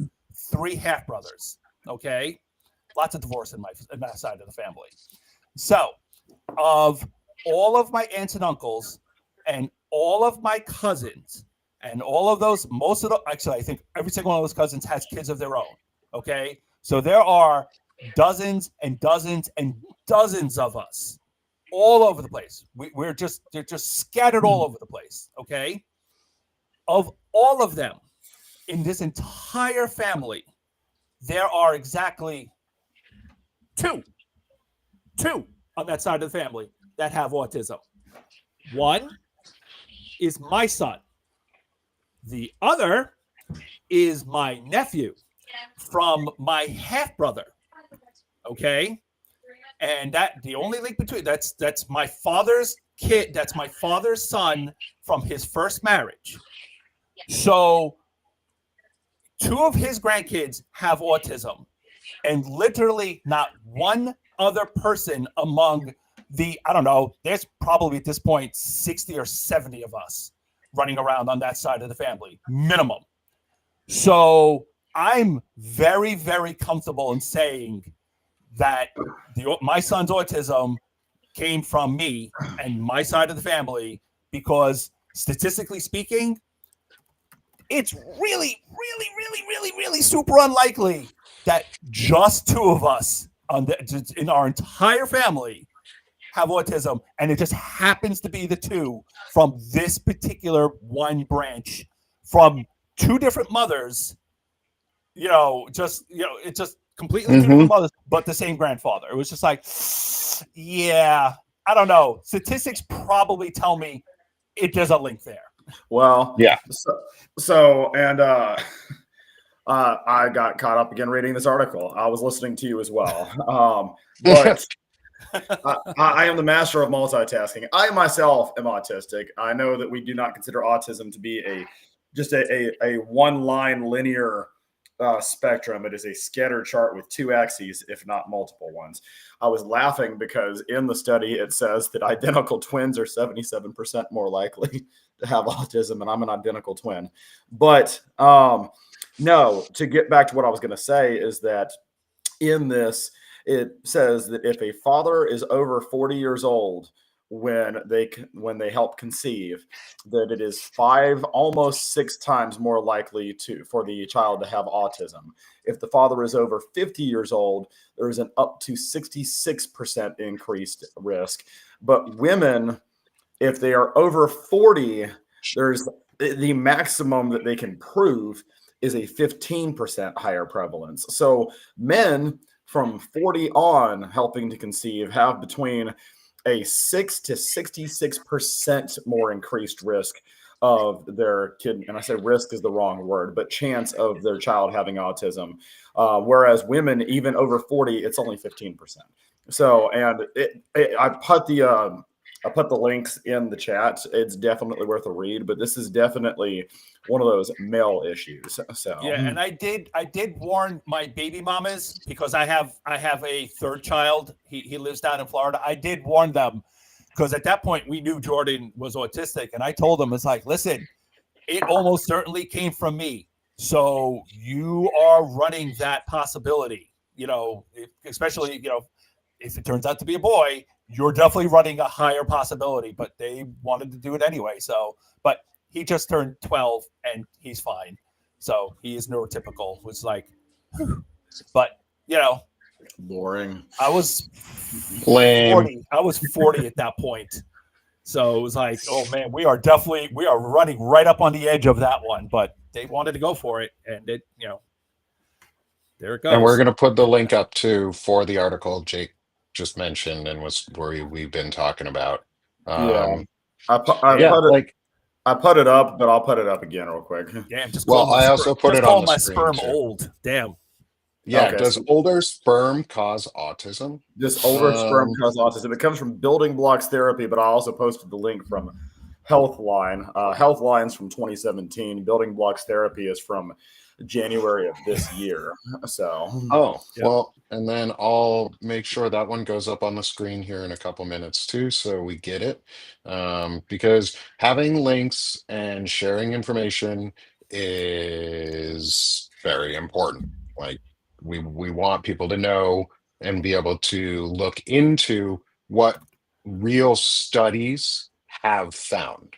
3 half brothers. Okay. Lots of divorce in that side of the family. So of all of my aunts and uncles and all of my cousins and all of those, actually, I think every single one of those cousins has kids of their own. Okay. So there are dozens and dozens and dozens of us all over the place. They're just scattered all over the place. Okay. Of all of them in this entire family, there are exactly two on that side of the family that have autism. One is my son. The other is my nephew from my half brother. Okay. And that the only link between that's my father's kid. That's my father's son from his first marriage. So 2 of his grandkids have autism, and literally not one other person among I don't know, there's probably at this point 60 or 70 of us running around on that side of the family, minimum. So I'm very, very comfortable in saying that my son's autism came from me and my side of the family, because statistically speaking, it's really, really, really, really, really super unlikely that just 2 of us in our entire family have autism, and it just happens to be the 2 from this particular one branch from 2 different mothers. It's just completely 2 different mothers, but the same grandfather. It was just like, yeah, I don't know. Statistics probably tell me there's a link there. Well, Yeah. And I got caught up again reading this article. I was listening to you as well. But I am the master of multitasking. I myself am autistic. I know that we do not consider autism to be just a one-line linear spectrum. It is a scatter chart with 2 axes, if not multiple ones. I was laughing because in the study it says that identical twins are 77% more likely to have autism, and I'm an identical twin. But no, to get back to what I was going to say is that in this, it says that if a father is over 40 years old when they help conceive, that it is almost 6 times more likely for the child to have autism. If the father is over 50 years old, there is an up to 66% increased risk. But women, if they are over 40, there's the maximum that they can prove is a 15% higher prevalence. So men from 40 on helping to conceive have between a 6 to 66% more increased risk of their kid, and I say risk is the wrong word, but chance of their child having autism. Whereas women, even over 40, it's only 15%. So, and I put the links in the chat. It's definitely worth a read, but this is definitely one of those male issues. So Yeah, and I did warn my baby mamas because I have a third child. He lives down in Florida. I did warn them because at that point we knew Jordan was autistic, and I told them, it's like, listen, it almost certainly came from me. So you are running that possibility, especially, if it turns out to be a boy, you're definitely running a higher possibility, but they wanted to do it anyway. So, but he just turned 12 and he's fine. So he is neurotypical, which is like, but boring. I was Lame. 40. I was 40 at that point. So it was like, oh man, we are running right up on the edge of that one, but they wanted to go for it, and there it And we're goes. going to put the link up too for the article Jake just mentioned and was where we've been talking about. Yeah, Um, Yeah, I put it up, but I'll put it up again real quick. damn, well, I also put it on the my screen sperm too. old. Damn. Yeah, Okay, does so older sperm cause autism? this older sperm cause autism. It comes from Building Blocks Therapy, but I also posted the link from Healthline. Healthline's from 2017. Building Blocks Therapy is from January of this year. So, Oh, Yep. well, and then I'll make sure that one goes up on the screen here in a couple minutes too, so we get it. Because having links and sharing information is very important. Like we want people to know and be able to look into what real studies have found.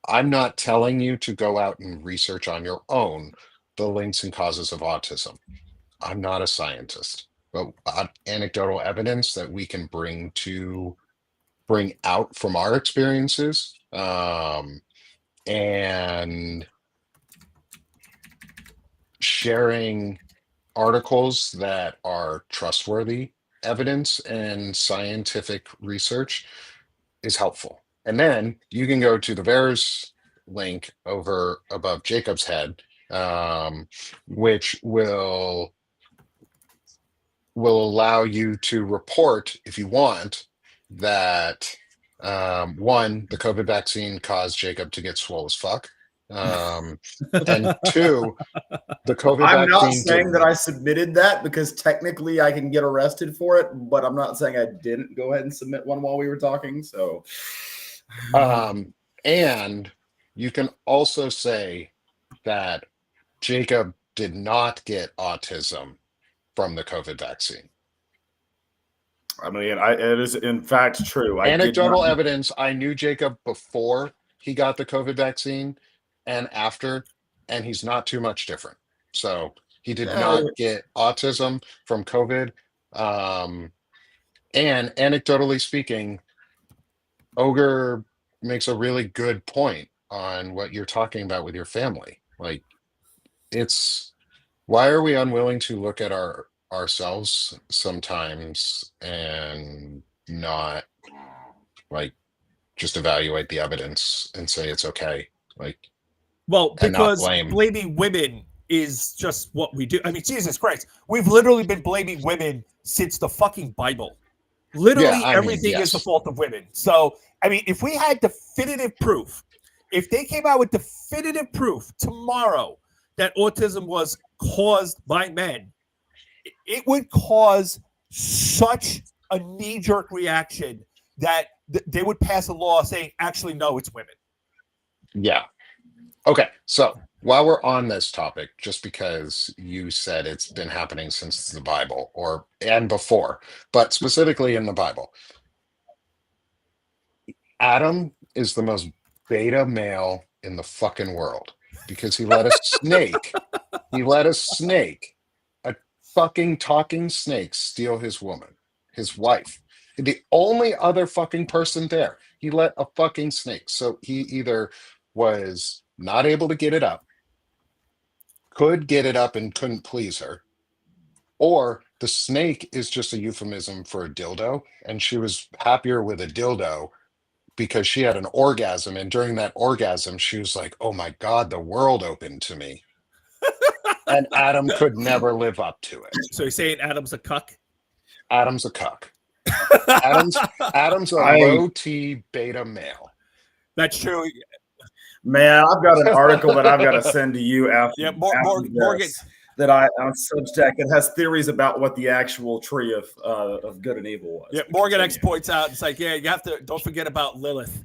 I'm not telling you to go out and research on your own the links and causes of autism. I'm not a scientist, but anecdotal evidence that we can bring out from our experiences, and sharing articles that are trustworthy evidence and scientific research is helpful. And then you can go to the VAERS link over above Jacob's head, which will allow you to report, if you want, that one, the COVID vaccine caused Jacob to get swole as fuck. And two, the COVID I'm not vaccine saying did. that I submitted that because technically I can get arrested for it, but I'm not saying I didn't go ahead and submit one while we were talking. So, And you can also say that Jacob did not get autism from the COVID vaccine. I mean, it is in fact true. I did not. Anecdotal evidence, I knew Jacob before he got the COVID vaccine and after, and he's not too much different. So he did not get autism from COVID. Um, and anecdotally speaking, Ogre makes a really good point on what you're talking about with your family. Like, it's why are we unwilling to look at ourselves sometimes and not like just evaluate the evidence and say it's okay, like, Well, and not because blame. blaming women is just what we do. I mean, Jesus Christ, we've literally been blaming women since the fucking Bible. Literally Yeah, I mean, everything is the yes. fault of women. So, I mean, if we had definitive proof, if they came out with definitive proof tomorrow that autism was caused by men, it would cause such a knee-jerk reaction that they would pass a law saying, actually, no, it's women. Yeah. Okay, so while we're on this topic, just because you said it's been happening since the Bible and before, but specifically in the Bible, Adam is the most beta male in the fucking world because he let a snake, a fucking talking snake, steal his woman, his wife. The only other fucking person there, he let a fucking snake. So he either was not able to get it up, could get it up and couldn't please her, or the snake is just a euphemism for a dildo, and she was happier with a dildo because she had an orgasm, and during that orgasm, she was like, "Oh my God, the world opened to me." And Adam could never live up to it. So you're saying Adam's a cuck? Adam's a cuck. Adam's a I low T beta male. That's true. Man, I've got an article that I've got to send to you after, Yeah, after Morgan. this that I on Substack. It has theories about what the actual tree of good and evil was. Yeah, Morgan X points out, it's like, yeah, you have to, don't forget about Lilith.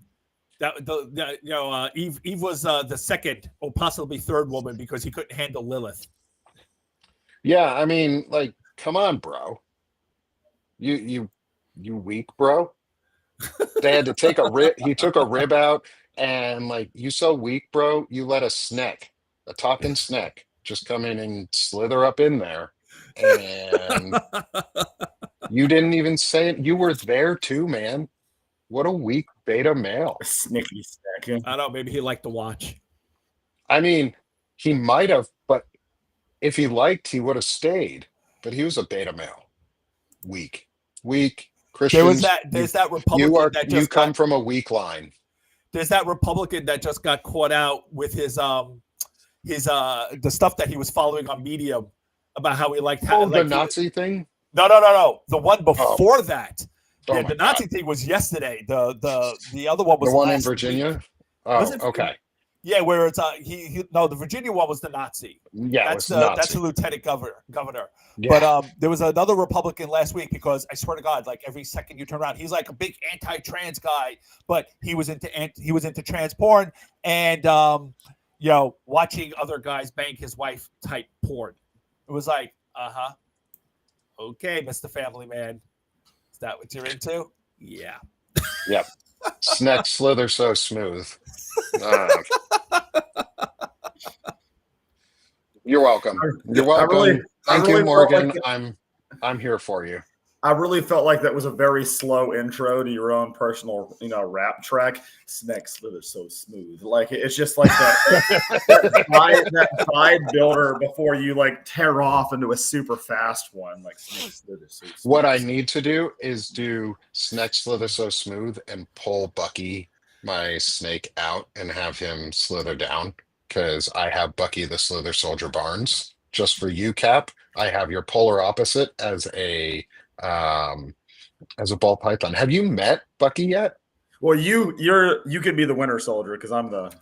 Eve was the second or possibly third woman because he couldn't handle Lilith. Yeah, I mean, like, come on, bro. You weak, bro. They had to take a rib. He took a rib out, and like, you so weak, bro. You let a talking snake, just come in and slither up in there, and you didn't even say it. You were there too, man. What a weak beta male. Snicky snack. I don't know, maybe he liked to watch. I mean, he might have, but if he liked, he would have stayed. But he was a beta male. Weak. Christians. There's that You Republican that just come from a weak line. There's that Republican that just got caught out with his the stuff that he was following on Medium about how he liked the Nazi thing? No. The one before that. Oh The Nazi thing was yesterday. The other one was the one in last Virginia. week. Oh, okay. Yeah, where it's the Virginia one was the Nazi. Yeah, that's the lieutenant governor. Yeah. But there was another Republican last week because I swear to God, like every second you turn around, he's like a big anti-trans guy, but he was into trans porn and watching other guys bang his wife type porn. It was like, okay, Mr. Family Man, is that what you're into? Yeah. Yep. Snack slither so smooth. You're welcome. You're welcome. Thank you, Morgan. I'm here for you. I really felt like that was a very slow intro to your own personal, rap track. Snack slither so smooth. Like it's just like that vibe builder before you like tear off into a super fast one. Like snack slither so smooth. What I need to do is do snack slither so smooth and pull Bucky, my snake, out and have him slither down because I have Bucky the Slither Soldier Barnes. Just for you, Cap, I have your polar opposite as a ball python. Have you met Bucky yet? Well, you could be the winter soldier because I'm the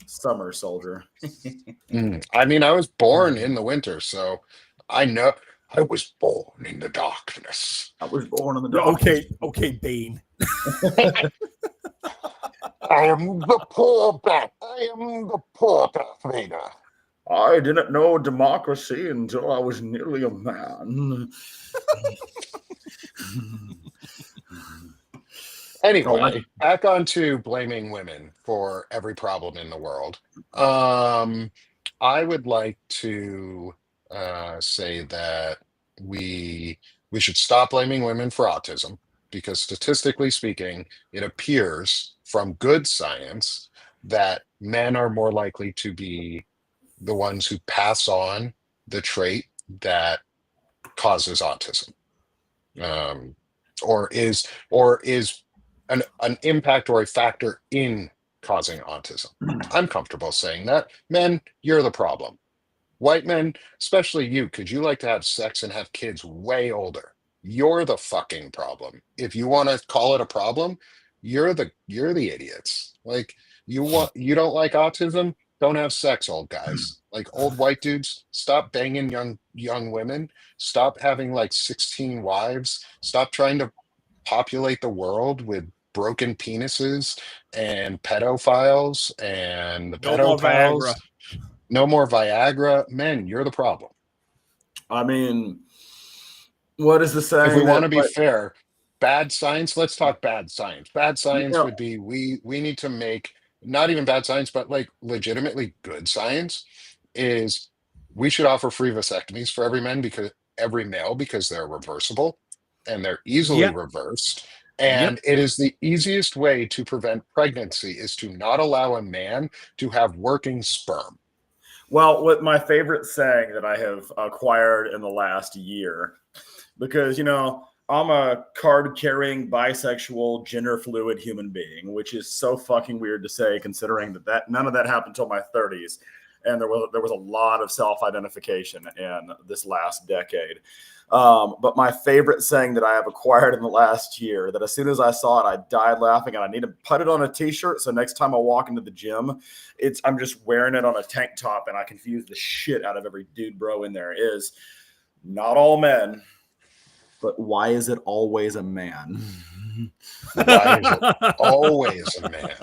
summer soldier. I mean, I was born in the winter, so I know. I was born in the darkness. I was born in the darkness. Okay, Bane. I am the poor Bat. I am the poor Darth Vader. I didn't know democracy until I was nearly a man. Anyway, back on to blaming women for every problem in the world. I would like to say that we should stop blaming women for autism because statistically speaking, it appears from good science that men are more likely to be the ones who pass on the trait that causes autism, or is an impact or a factor in causing autism. I'm comfortable saying that. Men, you're the problem. White men, especially you, because you like to have sex and have kids way older. You're the fucking problem. If you want to call it a problem, you're the idiots. Like you don't like autism, don't have sex, old guys. Like old white dudes, stop banging young women. Stop having like 16 wives. Stop trying to populate the world with broken penises and pedophiles and the No more pedophiles. Viagra. No more Viagra. Men, you're the problem. I mean, what is the saying? If we want to be fair, bad science, let's talk bad science. Bad science would be we need to make not even bad science, but like legitimately good science is we should offer free vasectomies for every male because they're reversible and they're easily reversed. And it is the easiest way to prevent pregnancy is to not allow a man to have working sperm. Well, what my favorite saying that I have acquired in the last year, because, I'm a card-carrying, bisexual, gender-fluid human being, which is so fucking weird to say, considering that none of that happened until my 30s, and there was a lot of self-identification in this last decade. But my favorite saying that I have acquired in the last year, that as soon as I saw it, I died laughing, and I need to put it on a t-shirt. So next time I walk into the gym, I'm just wearing it on a tank top, and I confuse the shit out of every dude bro in there. Is not all men, but why is it always a man? Why is it always a man?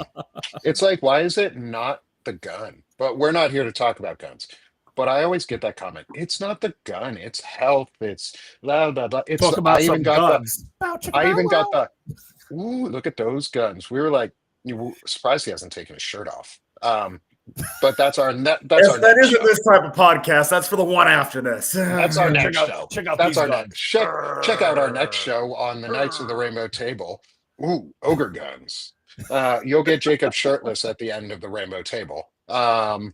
It's like, why is it not the gun? But we're not here to talk about guns. But I always get that comment. It's not the gun. It's health. It's blah blah blah. It's Talk about some guns. I even got the. Ooh, look at those guns. We were like, you were surprised he hasn't taken his shirt off. But that's our net. That's our that next isn't show. this type of podcast. That's for the one after this. That's our next show. Check out That's these our guns. next. Check out our next show on the Knights of the Rainbow Table. Ooh, ogre guns. You'll get Jacob shirtless at the end of the Rainbow Table. But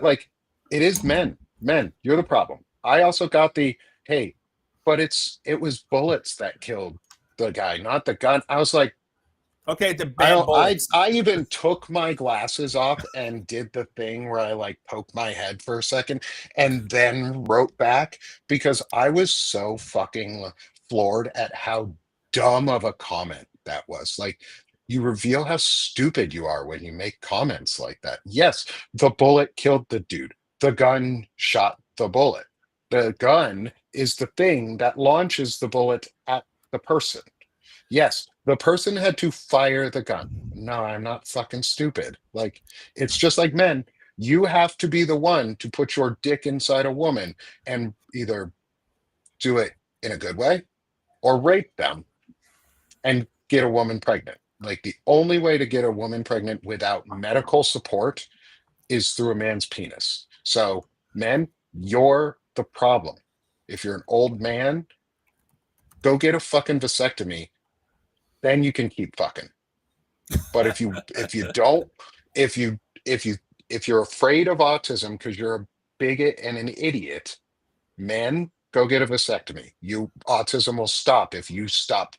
like, it is men. Men, you're the problem. I also got the hey, but it was bullets that killed the guy, not the gun. I was like, Okay, the bad boys. I even took my glasses off and did the thing where I like poked my head for a second and then wrote back because I was so fucking floored at how dumb of a comment that was. Like, you reveal how stupid you are when you make comments like that. Yes, the bullet killed the dude. The gun shot the bullet. The gun is the thing that launches the bullet at the person. Yes, the person had to fire the gun. No, I'm not fucking stupid. Like, it's just like men. You have to be the one to put your dick inside a woman and either do it in a good way or rape them and get a woman pregnant. Like, the only way to get a woman pregnant without medical support is through a man's penis. So, men, you're the problem. If you're an old man, go get a fucking vasectomy, then you can keep fucking. But if you don't, if you if you're afraid of autism because you're a bigot and an idiot, men, go get a vasectomy. Autism will stop if you stop.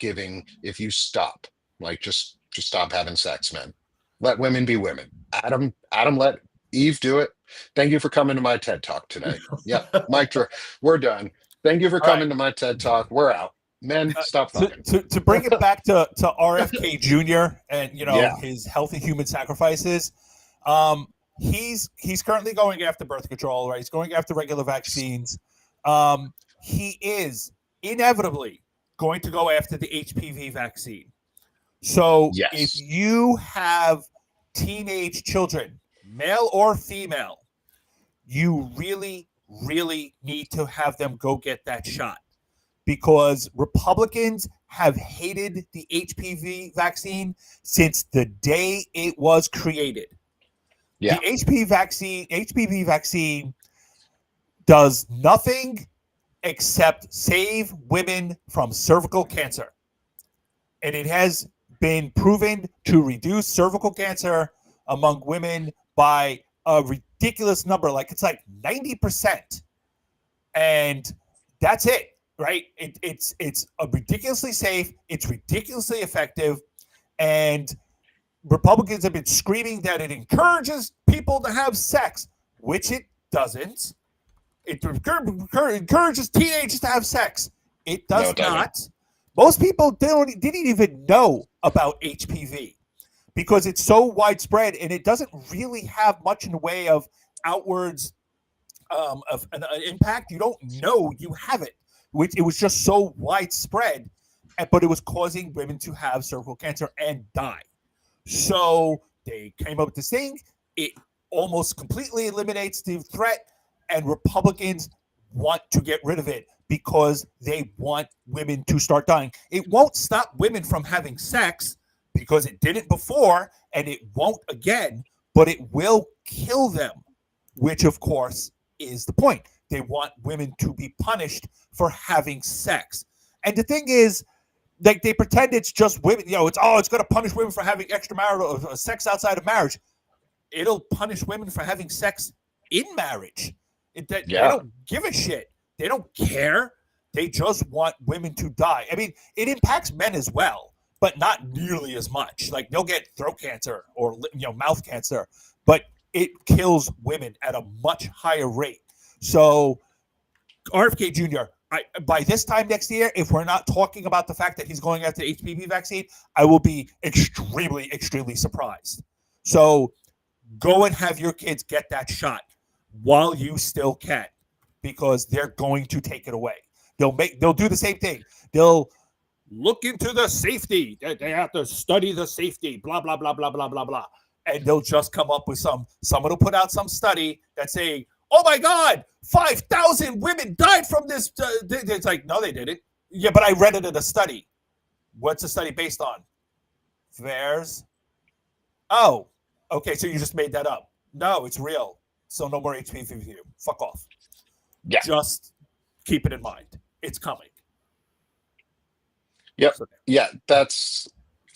Like, just stop having sex, men. Let women be women. Adam let Eve do it. Thank you for coming to my TED Talk today. Yep, we're done. Thank you for coming to my TED Talk. We're out. Men, stop fucking. To bring it back to RFK Jr. and Yeah. his healthy human sacrifices, he's currently going after birth control, right? He's going after regular vaccines. He is inevitably going to go after the HPV vaccine. So Yes. if you have teenage children, male or female, you really, really need to have them go get that shot. Because Republicans have hated the HPV vaccine since the day it was created. Yeah. The HPV vaccine does nothing except save women from cervical cancer. And it has been proven to reduce cervical cancer among women by a ridiculous number. Like, it's like 90%. And that's it. Right? It's ridiculously safe. It's ridiculously effective. And Republicans have been screaming that it encourages people to have sex, which it doesn't. It encourages teenagers to have sex. It does not. Most people didn't even know about HPV because it's so widespread and it doesn't really have much in the way of outwards of an impact. You don't know you have it. It was just so widespread, but it was causing women to have cervical cancer and die. So they came up with this thing. It almost completely eliminates the threat, and Republicans want to get rid of it because they want women to start dying. It won't stop women from having sex because it didn't before, and it won't again, but it will kill them, which, of course, is the point. They want women to be punished for having sex. And the thing is, like, they pretend it's just women. It's going to punish women for having extramarital sex outside of marriage. It'll punish women for having sex in marriage. They don't give a shit. They don't care. They just want women to die. I mean, it impacts men as well, but not nearly as much. Like they'll get throat cancer or mouth cancer, but it kills women at a much higher rate. So RFK Jr., by this time next year, if we're not talking about the fact that he's going after the HPV vaccine, I will be extremely, extremely surprised. So go and have your kids get that shot while you still can, because they're going to take it away. They'll do the same thing. They'll look into the safety. They have to study the safety, blah, blah, blah, blah, blah, blah, blah. And they'll just come up with someone will put out some study that's saying, oh my God, 5,000 women died from this. It's like, no, they didn't. Yeah, but I read it in a study. What's the study based on? VAERS. Oh, okay, so you just made that up. No, it's real. So no more HPV for you. Fuck off. Yeah. Just keep it in mind. It's coming. Yep. So, Yeah,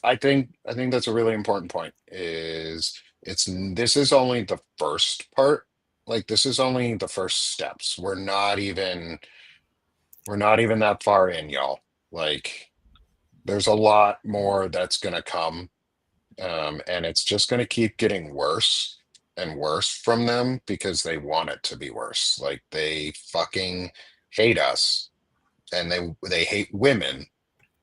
I think that's a really important point. This is only the first part. Like this is only the first steps. We're not even that far in, y'all. Like there's a lot more that's gonna come. And it's just gonna keep getting worse and worse from them because they want it to be worse. Like they fucking hate us and they hate women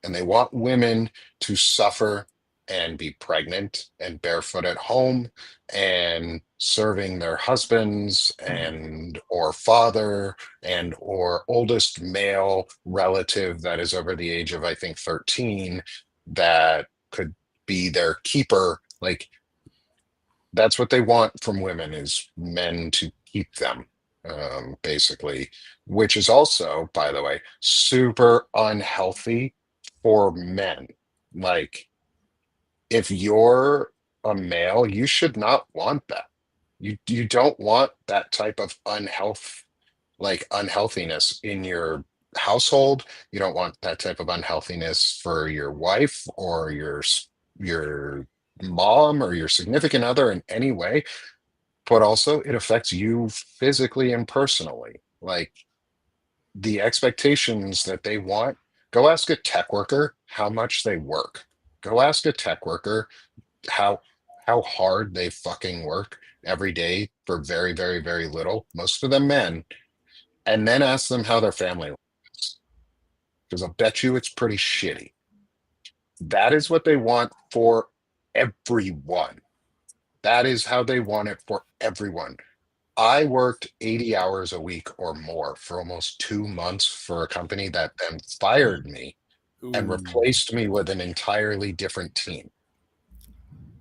and they want women to suffer and be pregnant and barefoot at home and serving their husbands and or father and or oldest male relative that is over the age of I think 13 that could be their keeper. Like that's what they want from women is men to keep them, basically, which is also, by the way, super unhealthy for men. Like, if you're a male, you should not want that. You don't want that type of unhealthiness in your household. You don't want that type of unhealthiness for your wife or your mom or your significant other in any way, but also it affects you physically and personally. Like the expectations that they want. Go ask a tech worker how much they work. Go ask a tech worker how how hard they fucking work every day for very, very, very little. Most of them men, and then ask them how their family lives. Because I'll bet you it's pretty shitty. That is what they want for everyone. That is how they want it for everyone. I worked 80 hours a week or more for almost 2 months for a company that then fired me and replaced me with an entirely different team.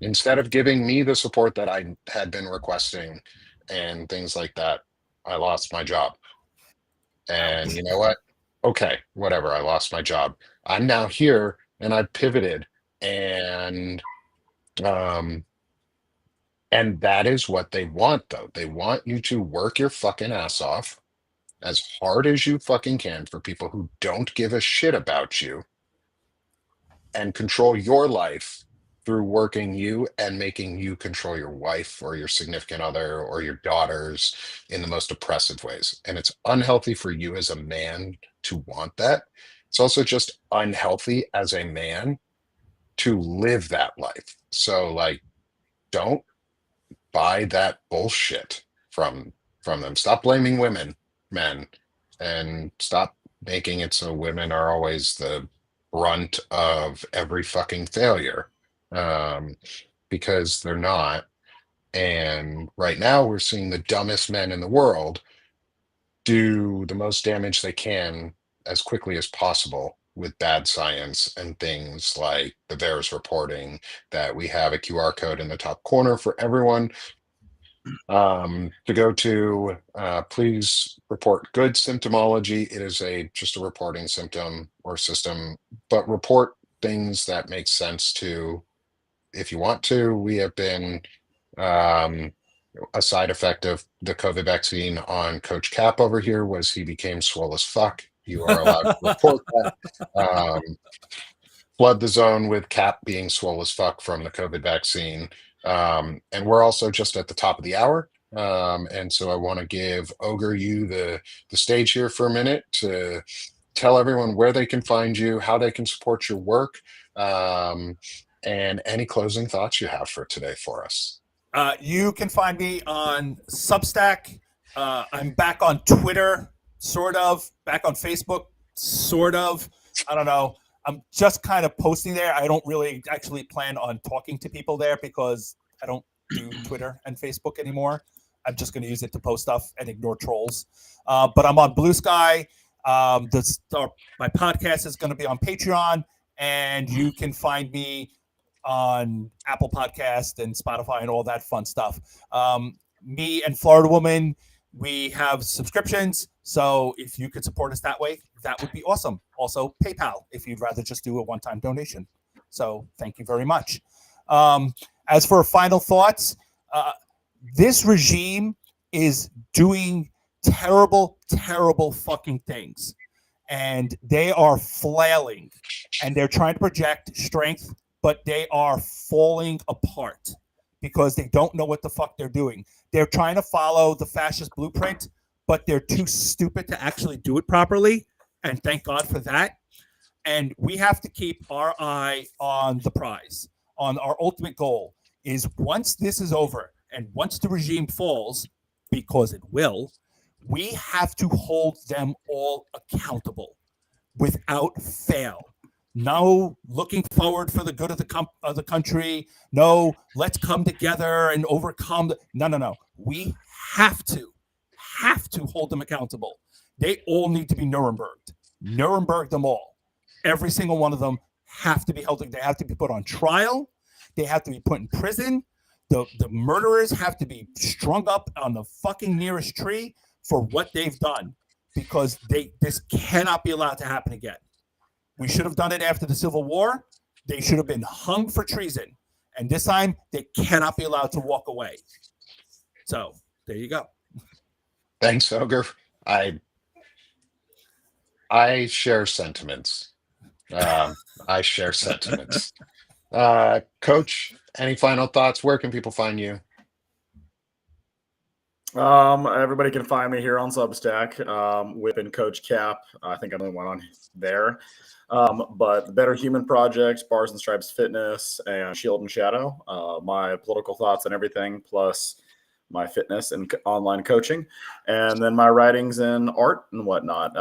Instead of giving me the support that I had been requesting and things like that, I lost my job. And you know what? Okay, whatever. I lost my job. I'm now here and I've pivoted and um and that is what they want though. They want you to work your fucking ass off as hard as you fucking can for people who don't give a shit about you and control your life through working you and making you control your wife or your significant other or your daughters in the most oppressive ways. And it's unhealthy for you as a man to want that. It's also just unhealthy as a man to live that life. So like don't buy that bullshit from them. Stop blaming women, men, and stop making it so women are always the brunt of every fucking failure. Um, because they're not. And right now we're seeing the dumbest men in the world do the most damage they can as quickly as possible with bad science and things like the VAERS reporting that we have a QR code in the top corner for everyone to go to. Please report good symptomology. It is just a reporting symptom or system, but report things that make sense to if you want to. We have been um, a side effect of the COVID vaccine on Coach Cap over here was he became swole as fuck. You are allowed to report that. Um, Flood the zone with Cap being swole as fuck from the COVID vaccine. And we're also just at the top of the hour. And so I want to give Ogre you the stage here for a minute to tell everyone where they can find you, how they can support your work, um, and any closing thoughts you have for today for us. You can find me on Substack. I'm back on Twitter, sort of. Back on Facebook, sort of. I don't know. I'm just kind of posting there. I don't really actually plan on talking to people there because I don't do Twitter and Facebook anymore. I'm just going to use it to post stuff and ignore trolls. But I'm on Blue Sky. My podcast is going to be on Patreon, and you can find me on Apple Podcast and Spotify and all that fun stuff. Me and Florida Woman, we have subscriptions. So if you could support us that way, that would be awesome. Also, PayPal, if you'd rather just do a one-time donation. So thank you very much. As for final thoughts, this regime is doing terrible, terrible fucking things. And they are flailing and they're trying to project strength, but they are falling apart because they don't know what the fuck they're doing. They're trying to follow the fascist blueprint, but they're too stupid to actually do it properly. And thank God for that. And we have to keep our eye on the prize, on our ultimate goal is once this is over and once the regime falls, because it will, we have to hold them all accountable without fail. No looking forward for the good of the country. No, let's come together and overcome. No. We have to hold them accountable. They all need to be Nuremberged. Nuremberg them all. Every single one of them have to be held. They have to be put on trial. They have to be put in prison. The murderers have to be strung up on the fucking nearest tree for what they've done, because this cannot be allowed to happen again. We should have done it after the Civil War. They should have been hung for treason. And this time, they cannot be allowed to walk away. So, there you go. Thanks, Ogre. I share sentiments. I share sentiments. Coach, any final thoughts? Where can people find you? Everybody can find me here on Substack, with Coach Cap. I think I'm the only one on there. But the Better Human Project, Bars and Stripes Fitness, and Shield and Shadow, my political thoughts and everything, plus my fitness and online coaching, and then my writings and art and whatnot.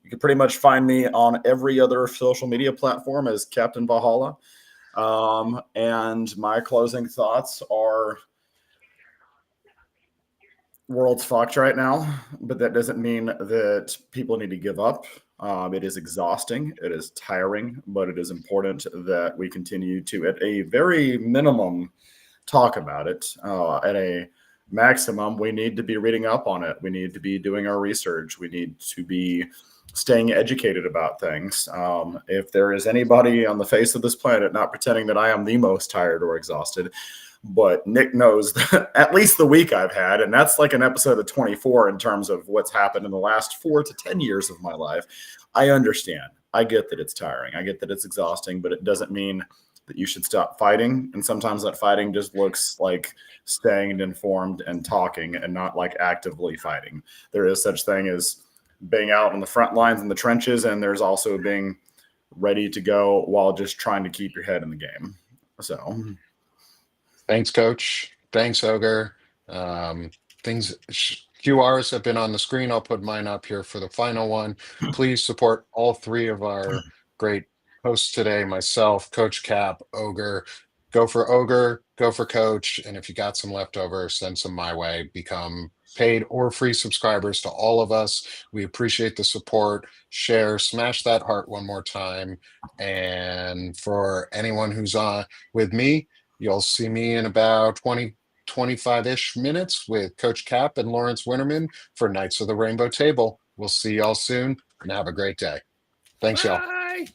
You can pretty much find me on every other social media platform as Captain Valhalla. And my closing thoughts are: world's fucked right now, but that doesn't mean that people need to give up. It is exhausting, it is tiring, but it is important that we continue to, at a very minimum, talk about it. At a maximum, we need to be reading up on it. We need to be doing our research. We need to be staying educated about things. If there is anybody on the face of this planet, not pretending that I am the most tired or exhausted, but Nick knows that at least the week I've had, and that's like an episode of 24 in terms of what's happened in the last 4 to 10 years of my life. I understand. I get that it's tiring. I get that it's exhausting, but it doesn't mean that you should stop fighting. And sometimes that fighting just looks like staying informed and talking and not like actively fighting. There is such thing as being out on the front lines in the trenches, and there's also being ready to go while just trying to keep your head in the game. So Thanks, Coach. Thanks, Ogre. QRs have been on the screen. I'll put mine up here for the final one. Please support all 3 of our great hosts today, myself, Coach Cap, Ogre. Go for Ogre, go for Coach, and if you got some leftover, send some my way. Become paid or free subscribers to all of us. We appreciate the support. Share, smash that heart one more time. And for anyone who's on with me, you'll see me in about 25-ish minutes with Coach Cap and Lawrence Winterman for Knights of the Rainbow Table. We'll see y'all soon, and have a great day. Thanks, y'all. Bye.